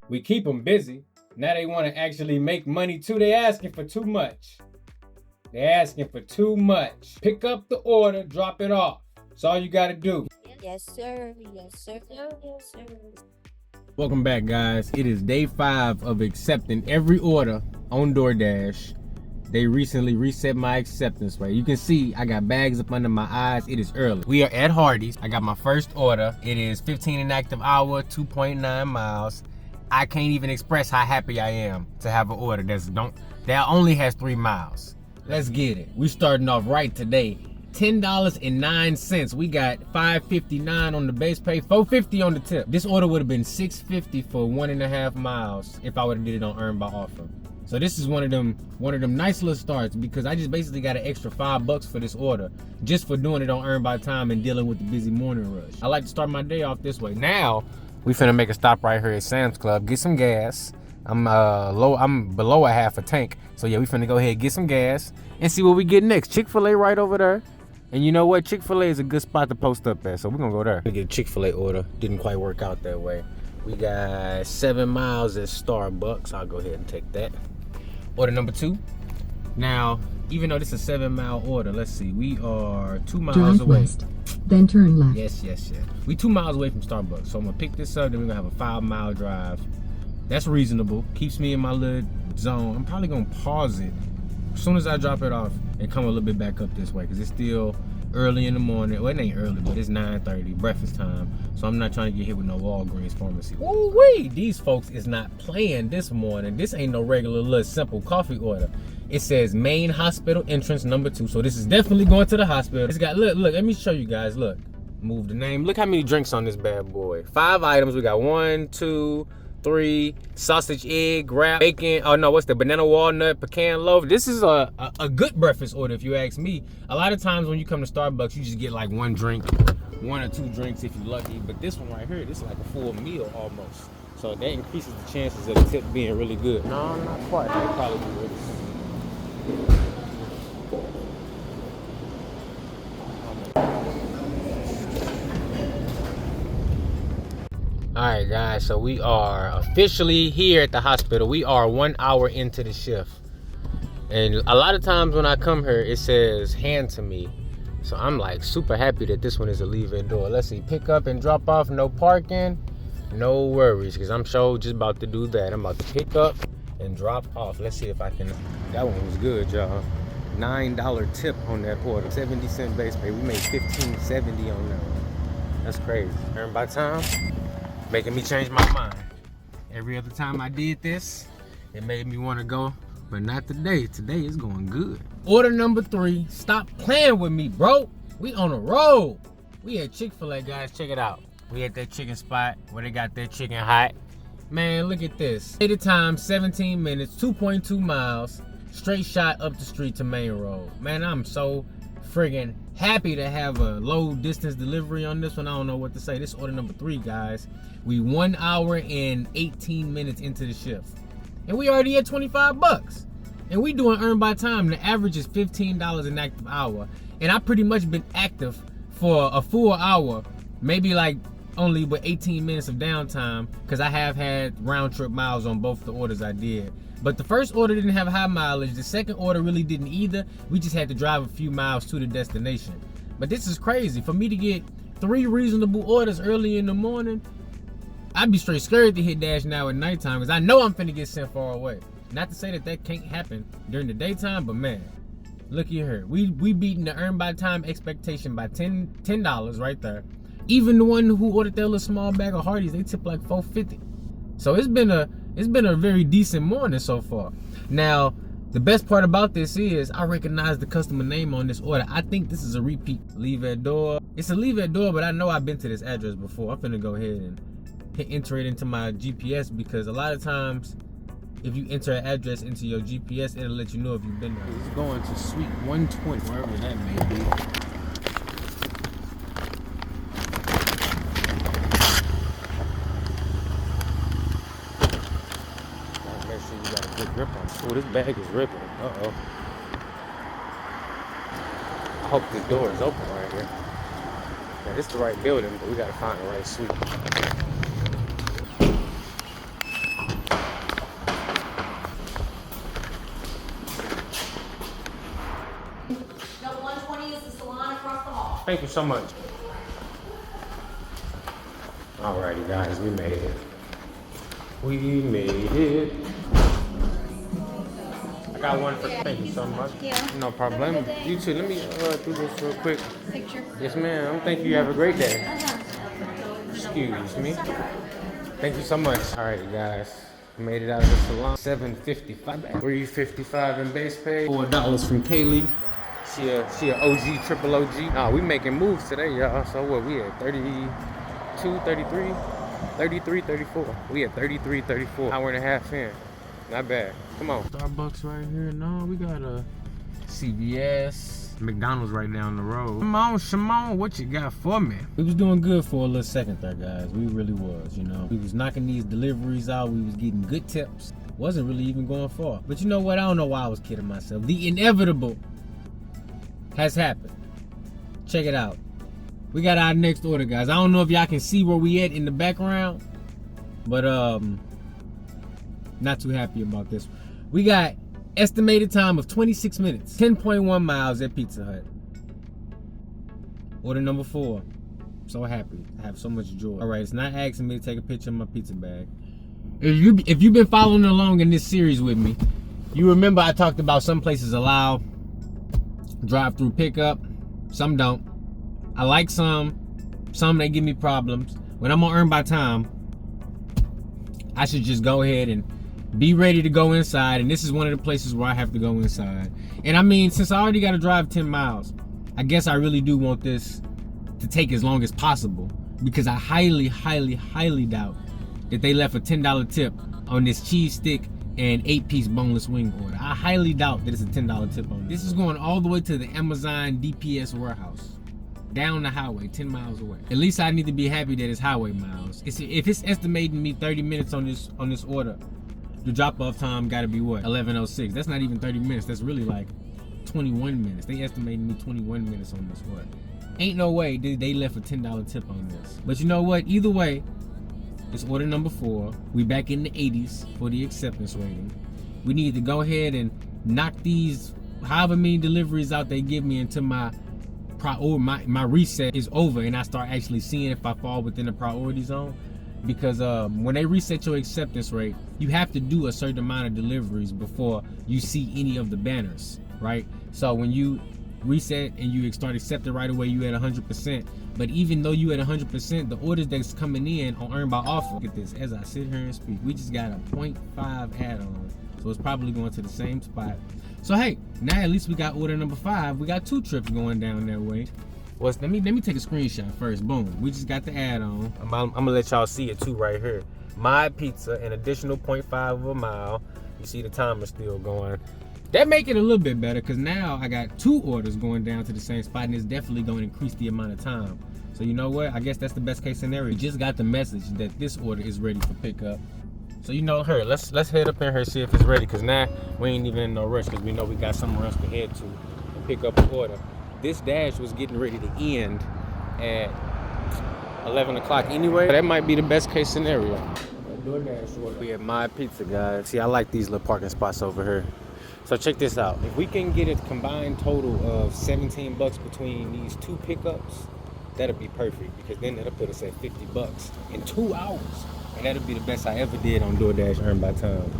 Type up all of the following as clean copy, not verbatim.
We keep them busy. Now they want to actually make money too. They asking for too much. They're asking for too much. Pick up the order, drop it off. That's all you gotta do. Yes, sir. Yes, sir. Yes, sir. Welcome back, guys. It is day 5 of accepting every order on DoorDash. They recently reset my acceptance rate. You can see I got bags up under my eyes. It is early. We are at Hardee's. I got my first order. It is 15 inactive hour, 2.9 miles. I can't even express how happy I am to have an order that only has 3 miles. Let's get it. We starting off right today. $10.09. We got $5.59 on the base pay, $4.50 on the tip. This order would have been $6.50 for 1.5 miles if I would have did it on earn by offer. So this is one of them nice little starts because I just basically got an extra $5 for this order just for doing it on earn by time and dealing with the busy morning rush. I like to start my day off this way. Now we finna make a stop right here at Sam's Club, get some gas. I'm below a half a tank. So yeah, we finna go ahead, get some gas and see what we get next. Chick-fil-A right over there. And you know what? Chick-fil-A is a good spot to post up at. So we're gonna go there. Get a Chick-fil-A order. Didn't quite work out that way. We got 7 miles at Starbucks. I'll go ahead and take that. Order number 2. Now, even though this is a 7-mile order, let's see. We are 2 miles Drive away. West, then turn left. Yes. We 2 miles away from Starbucks. So I'm gonna pick this up, then we're gonna have a 5-mile drive. That's reasonable. Keeps me in my little zone. I'm probably gonna pause it as soon as I drop it off and come a little bit back up this way because it's still early in the morning. Well, it ain't early, but it's 9:30, breakfast time. So I'm not trying to get hit with no Walgreens pharmacy. Ooh-wee! These folks is not playing this morning. This ain't no regular little simple coffee order. It says main hospital entrance number 2. So this is definitely going to the hospital. It's got, look, let me show you guys. Look, move the name. Look how many drinks on this bad boy. 5 items. We got 1, 2, 3, sausage, egg, wrap, bacon. Oh no, what's the banana, walnut, pecan loaf? This is a good breakfast order if you ask me. A lot of times when you come to Starbucks, you just get like 1 drink, 1 or 2 drinks if you're lucky. But this one right here, this is like a full meal almost. So that increases the chances of the tip being really good. No, not quite. It'll probably be really soon. Alright guys, so we are officially here at the hospital. We are 1 hour into the shift. And a lot of times when I come here, it says hand to me. So I'm like super happy that this one is a leave-in door. Let's see, pick up and drop off, no parking, no worries. Because I'm sure just about to do that. I'm about to pick up and drop off. Let's see if I can, that one was good, y'all. $9 tip on that order, 70-cent base pay. We made $15.70 on that one. That's crazy. Earned by time. Making me change my mind. Every other time I did this, it made me want to go, but not today. Today is going good. Order number 3. Stop playing with me, bro. We on a roll. We at Chick-fil-A, guys. Check it out. We at that chicken spot where they got their chicken hot. Man, look at this. At the time, 17 minutes, 2.2 miles, straight shot up the street to Main Road. Man, I'm so friggin' happy to have a low distance delivery on this one. I don't know what to say. This is order number 3, guys. We 1 hour and 18 minutes into the shift. And we already at $25. And we doing earn by time. The average is $15 an active hour. And I pretty much been active for a full hour. Maybe like only with 18 minutes of downtime. Because I have had round trip miles on both the orders I did. But the first order didn't have high mileage. The second order really didn't either. We just had to drive a few miles to the destination. But this is crazy. For me to get 3 reasonable orders early in the morning, I'd be straight scared to hit Dash now at nighttime because I know I'm finna get sent far away. Not to say that can't happen during the daytime, but man, looky here. We beating the earn by time expectation by $10 right there. Even the one who ordered that little small bag of Hardee's, they tip like $4.50. So it's been a very decent morning so far. Now, the best part about this is I recognize the customer name on this order. I think this is a repeat. Leave at door. It's a leave at door, but I know I've been to this address before. I'm finna go ahead and enter it into my GPS because a lot of times if you enter an address into your GPS, it'll let you know if you've been there. It's going to Suite 120, wherever that may be. Make sure you got a good grip on it. Oh, this bag is ripping. Uh-oh. I hope this door is open right here. It's the right building, but we gotta find the right suite. Number 120 is the salon across the hall. Thank you so much. Alrighty, guys, we made it. We made it. I got one for. Thank you so much. No problem. You too. Let me do this real quick. Picture. Yes, ma'am. Thank you. Have a great day. Excuse me. Thank you so much. Alrighty, guys. Made it out of the salon. $7.55. $3.55 in base pay. $4 from Kaylee. She a OG, triple OG. Nah, we making moves today, y'all. So what? We at 32, 33, 33, 34. We at 33, 34. Hour and a half in. Not bad. Come on. Starbucks right here. No, we got a CVS. McDonald's right down the road. Come on, Shimon, what you got for me? We was doing good for a little second there, guys. We really was, you know. We was knocking these deliveries out. We was getting good tips. Wasn't really even going far. But you know what? I don't know why I was kidding myself. The inevitable has happened. Check it out. We got our next order, guys. I don't know if y'all can see where we at in the background, but not too happy about this. We got estimated time of 26 minutes, 10.1 miles at Pizza Hut. Order number 4. So happy. I have so much joy. All right, it's not asking me to take a picture of my pizza bag. If you've been following along in this series with me, you remember I talked about some places allow drive-through pickup, some don't. I like some they give me problems. When I'm on earn by time, I should just go ahead and be ready to go inside, and this is one of the places where I have to go inside. And I mean, since I already got to drive 10 miles, I guess I really do want this to take as long as possible, because I highly, highly, highly doubt that they left a $10 tip on this cheese stick and 8-piece boneless wing order. I highly doubt that it's a $10 tip on this. This is going all the way to the Amazon DPS warehouse, down the highway, 10 miles away. At least I need to be happy that it's highway miles. If it's estimating me 30 minutes on this order, the drop-off time gotta be what? 11:06. That's not even 30 minutes. That's really like 21 minutes. They estimated me 21 minutes on this order. Ain't no way they left a $10 tip on this. But you know what? Either way, it's order number 4. We back in the 80s for the acceptance rating. We need to go ahead and knock these however many deliveries out they give me until my reset is over and I start actually seeing if I fall within the priority zone. Because when they reset your acceptance rate, you have to do a certain amount of deliveries before you see any of the banners, right? So when you reset and you start accepting right away, you at 100%. But even though you at 100%, the orders that's coming in on earn by offer. Look at this, as I sit here and speak, we just got a 0.5 add-on. So it's probably going to the same spot. So hey, now at least we got order number 5. We got 2 trips going down that way. Well, let me take a screenshot first. Boom, we just got the add-on. I'm gonna let y'all see it too right here. My pizza, an additional 0.5 of a mile. You see the timer still going. That make it a little bit better, because now I got 2 orders going down to the same spot, and it's definitely going to increase the amount of time. So you know what? I guess that's the best case scenario. We just got the message that this order is ready for pickup. So you know her. Let's head up in here, see if it's ready, because now we ain't even in no rush, because we know we got somewhere else to head to and pick up the order. This dash was getting ready to end at 11 o'clock anyway. That might be the best case scenario. DoorDash order. We at My Pizza, guys. See, I like these little parking spots over here. So check this out. If we can get a combined total of $17 between these 2 pickups, that'll be perfect, because then that'll put us at $50 in 2 hours. And that'll be the best I ever did on DoorDash earn by time.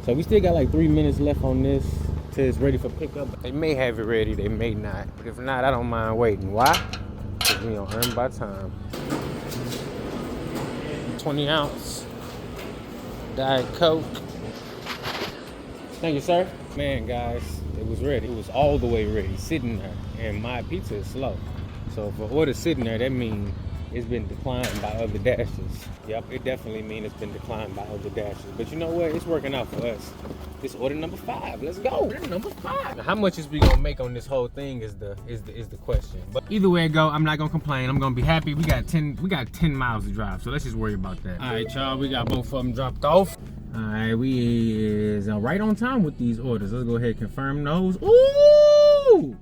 So we still got like 3 minutes left on this till it's ready for pickup. They may have it ready, they may not. But if not, I don't mind waiting. Why? Because we on earn by time. 20 ounce Diet Coke. Thank you, sir. Man, guys, it was ready. It was all the way ready, sitting there. And My Pizza is slow. So if an order's sitting there, that means it's been declined by other dashes. Yep, it definitely means it's been declined by other dashes. But you know what? It's working out for us. This order number 5. Let's go. Order number 5. Now, how much is we gonna make on this whole thing is the question. But either way it go, I'm not gonna complain. I'm gonna be happy. We got 10 miles to drive, so let's just worry about that. All right, y'all. We got both of them dropped off. All right, we is right on time with these orders. Let's go ahead and confirm those. Ooh,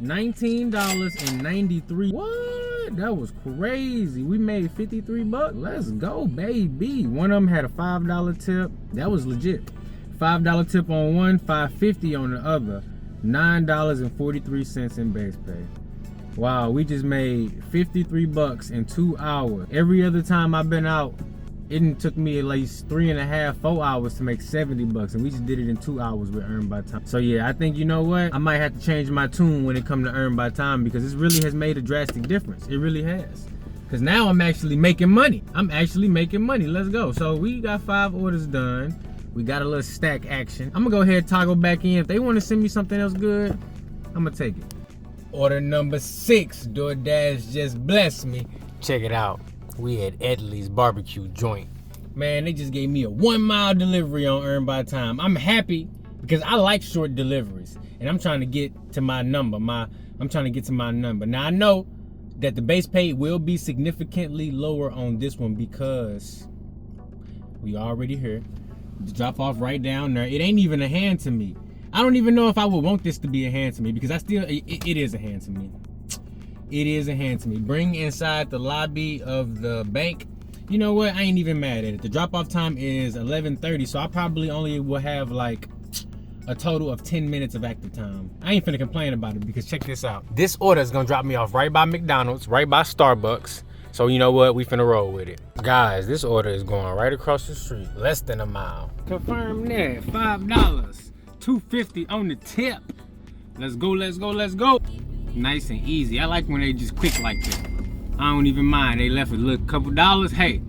$19.93. What? What? That was crazy. We made 53 bucks. Let's go, baby. One of them had a $5 tip. That was legit. $5 tip on one, $5.50 on the other. $9.43 in base pay. Wow, we just made 53 bucks in 2 hours. Every other time I've been out, it took me at least 3.5, 4 hours to make 70 bucks, and we just did it in 2 hours with earn by time. So yeah, I think, you know what? I might have to change my tune when it comes to earn by time, because this really has made a drastic difference. It really has. Because now I'm actually making money. I'm actually making money. Let's go. So we got 5 orders done. We got a little stack action. I'm gonna go ahead and toggle back in. If they want to send me something else good, I'm gonna take it. Order number 6, DoorDash just blessed me. Check it out. We at Edley's barbecue joint. Man, they just gave me a 1 mile delivery on earn by time. I'm happy because I like short deliveries, and I'm trying to get to my number. I'm trying to get to my number. Now I know that the base pay will be significantly lower on this one because we already here. The drop off right down there. It ain't even a hand to me. I don't even know if I would want this to be a hand to me, because it is a hand to me. It is a hand to me. Bring inside the lobby of the bank. You know what? I ain't even mad at it. The drop off time is 11:30, so I probably only will have like a total of 10 minutes of active time. I ain't finna complain about it, because check this out. This order is gonna drop me off right by McDonald's, right by Starbucks. So you know what? We finna roll with it. Guys, this order is going right across the street, less than a mile. Confirm that, $5, $2.50 on the tip. Let's go, let's go, let's go. Nice and easy. I like when they just quick like that. I don't even mind. They left a little couple dollars. Hey,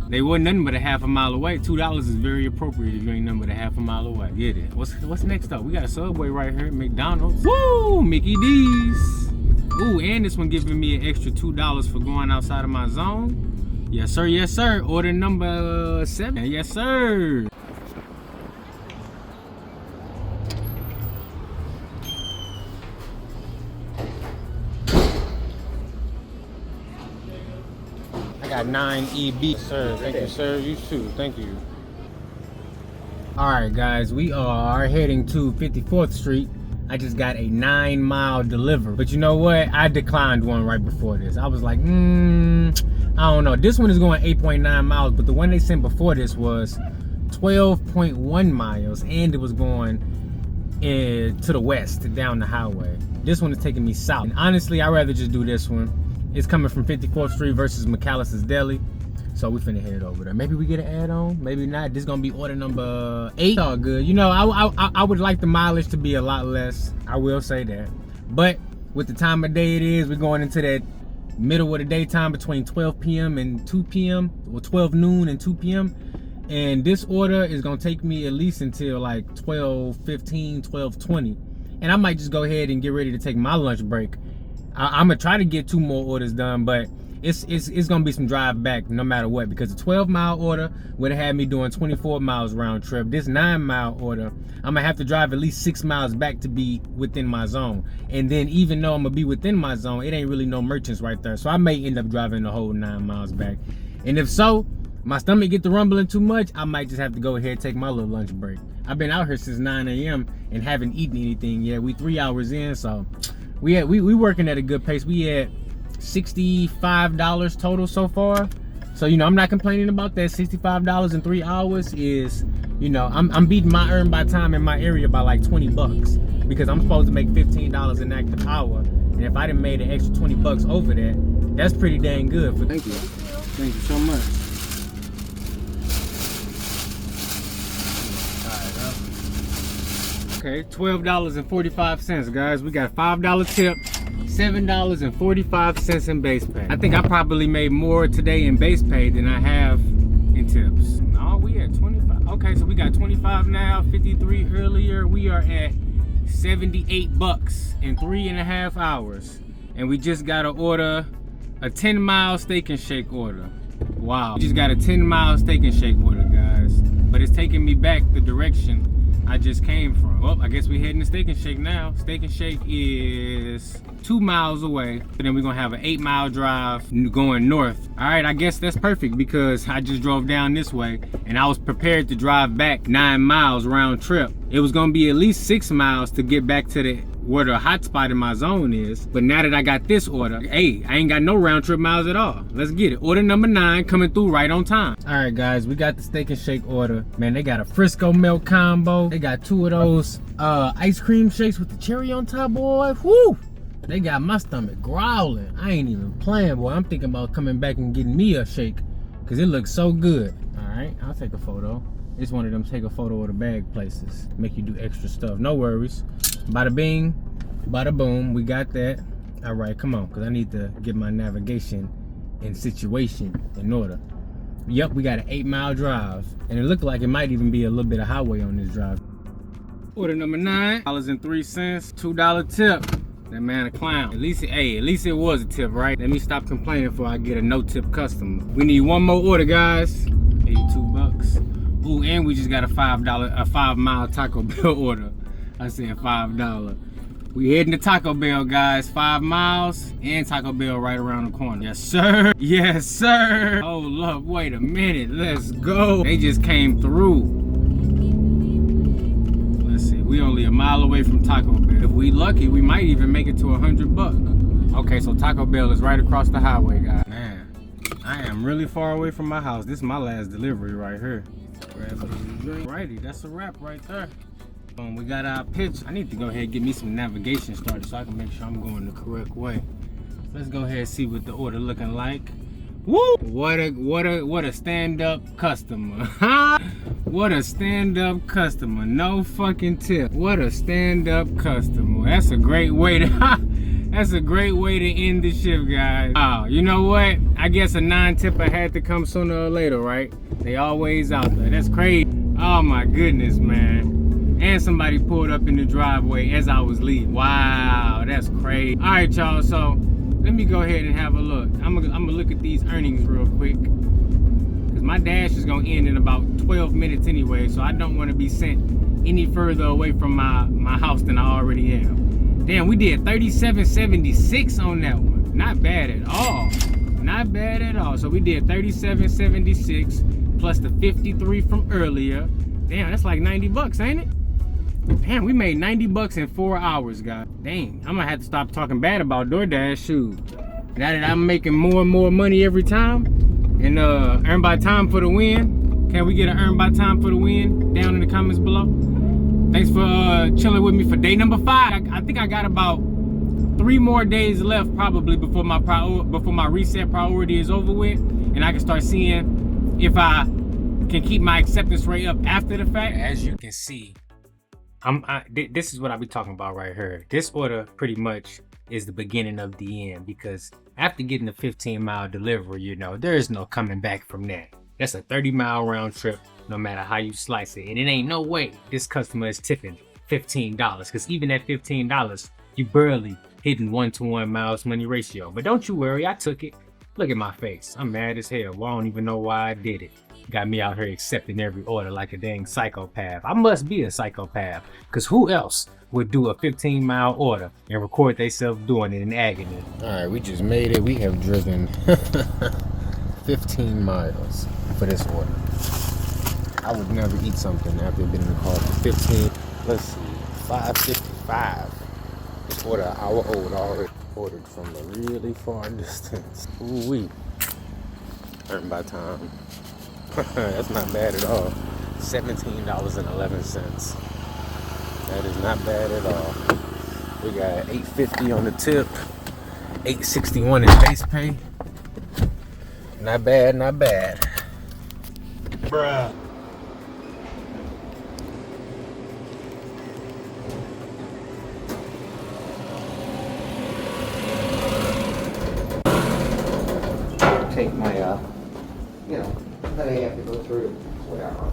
they wasn't nothing but a half a mile away. $2 is very appropriate if you ain't nothing but a half a mile away. Get it. What's next up? We got a Subway right here, McDonald's. Woo, Mickey D's. Ooh, and this one giving me an extra $2 for going outside of my zone. Yes, sir, yes, sir. Order number 7. Yes, sir. I got 9 EB, sir. Thank you, sir. You too. Thank you. All right, guys, we are heading to 54th Street. I just got a 9 mile deliver, but you know what? I declined one right before this. I was like, I don't know. This one is going 8.9 miles, but the one they sent before this was 12.1 miles, and it was going to the west, down the highway. This one is taking me south. And honestly, I'd rather just do this one. It's coming from 54th Street versus McAllister's Deli. So we finna head over there. Maybe we get an add-on, maybe not. This is gonna be order number 8. All good. You know, I would like the mileage to be a lot less. I will say that. But with the time of day it is, we're going into that middle of the daytime between 12 p.m. and 2 p.m. or 12 noon and 2 p.m. And this order is gonna take me at least until like 12:15, 12:20. And I might just go ahead and get ready to take my lunch break. I'm gonna try to get 2 more orders done, but it's gonna be some drive back no matter what, because the 12 mile order would have had me doing 24 miles round trip. This 9 mile order, I'm gonna have to drive at least 6 miles back to be within my zone. And then even though I'm gonna be within my zone, it ain't really no merchants right there. So I may end up driving the whole 9 miles back. And if so, my stomach get to rumbling too much, I might just have to go ahead and take my little lunch break. I've been out here since 9 a.m. and haven't eaten anything yet. We 3 hours in, so we working at a good pace. We at $65 total so far. So, you know, I'm not complaining about that. $65 in 3 hours is, you know, I'm beating my earn by time in my area by like 20 bucks, because I'm supposed to make $15 an active hour. And if I done made an extra 20 bucks over that, that's pretty dang good. Thank you. Thank you so much. Okay, $12.45, guys. We got $5 tip, $7.45 in base pay. I think I probably made more today in base pay than I have in tips. No, we at 25. Okay, so we got 25 now, 53 earlier. We are at 78 bucks in 3.5 hours. And we just got to order a 10 mile steak and shake order. Wow. We just got a 10 mile steak and shake order, guys. But it's taking me back the direction I just came from. Well, I guess we heading to Steak and Shake now. Steak and Shake is 2 miles away, but then we're gonna have an 8 mile drive going north. All right, I guess that's perfect, because I just drove down this way and I was prepared to drive back 9 miles round trip. It was gonna be at least 6 miles to get back to the where the hot spot in my zone is. But now that I got this order, hey, I ain't got no round trip miles at all. Let's get it. Order number 9 coming through right on time. All right, guys, we got the steak and shake order. Man, they got a Frisco milk combo. They got 2 of those ice cream shakes with the cherry on top, boy. Woo! They got my stomach growling. I ain't even playing, boy. I'm thinking about coming back and getting me a shake because it looks so good. All right, I'll take a photo. It's one of them take a photo of the bag places. Make you do extra stuff. No worries. Bada bing, bada boom. We got that. All right, come on, because I need to get my navigation and situation in order. Yep, we got an 8-mile drive. And it looked like it might even be a little bit of highway on this drive. Order number 9, $9.03, $2 tip. That man a clown. At least it was a tip, right? Let me stop complaining before I get a no-tip customer. We need one more order, guys. 82 bucks. Ooh, and we just got a $5 Taco Bell order. I said $5. We heading to Taco Bell, guys. 5 miles and Taco Bell right around the corner. Yes, sir. Yes, sir. Hold up, wait a minute. Let's go. They just came through. Let's see, we only a mile away from Taco Bell. If we lucky, we might even make it to 100 bucks. Okay, so Taco Bell is right across the highway, guys. Man, I am really far away from my house. This is my last delivery right here. Grab a drink. Righty, that's a wrap right there. We got our pitch. I need to go ahead and get me some navigation started so I can make sure I'm going the correct way. Let's go ahead and see what the order looking like. Woo! What a stand-up customer. What a stand-up customer. No fucking tip. What a stand-up customer. That's a great way to that's a great way to end the shift, guys. Wow, you know what? I guess a 9 tipper had to come sooner or later, right? They always out there. That's crazy. Oh my goodness, man. And somebody pulled up in the driveway as I was leaving. Wow, that's crazy. All right, y'all, so let me go ahead and have a look. I'm gonna look at these earnings real quick, because my dash is gonna end in about 12 minutes anyway, so I don't want to be sent any further away from my house than I already am. Damn, we did 37.76 on that one. Not bad at all. Not bad at all. So we did 37.76 plus the 53 from earlier. Damn, that's like 90 bucks, ain't it? Damn, we made 90 bucks in 4 hours, guys. Dang, I'm gonna have to stop talking bad about DoorDash, shoot. Now that I'm making more and more money every time, and earn by time for the win. Can we get an earn by time for the win down in the comments below? Thanks for chilling with me for day number 5. I think I got about 3 more days left probably before my reset priority is over with, and I can start seeing if I can keep my acceptance rate up after the fact. As you can see, this is what I be talking about right here. This order pretty much is the beginning of the end, because after getting a 15-mile delivery, you know, there is no coming back from that. That's a 30-mile round trip, no matter how you slice it. And it ain't no way this customer is tipping $15, because even at $15, you barely hitting 1-to-1 miles money ratio. But don't you worry, I took it. Look at my face. I'm mad as hell. Well, I don't even know why I did it. Got me out here accepting every order like a dang psychopath. I must be a psychopath, because who else would do a 15-mile order and record themselves doing it in agony? All right, we just made it. We have driven 15 miles for this order. I would never eat something after being in the car for 15. Let's see, 5:55. This order an hour old already. Ordered from a really far distance. Ooh wee. Earned by time. That's not bad at all. $17.11. That is not bad at all. We got $8.50 on the tip. $8.61 in base pay. Not bad, not bad. Bruh. Take my, you know, that I have to go through, whatever.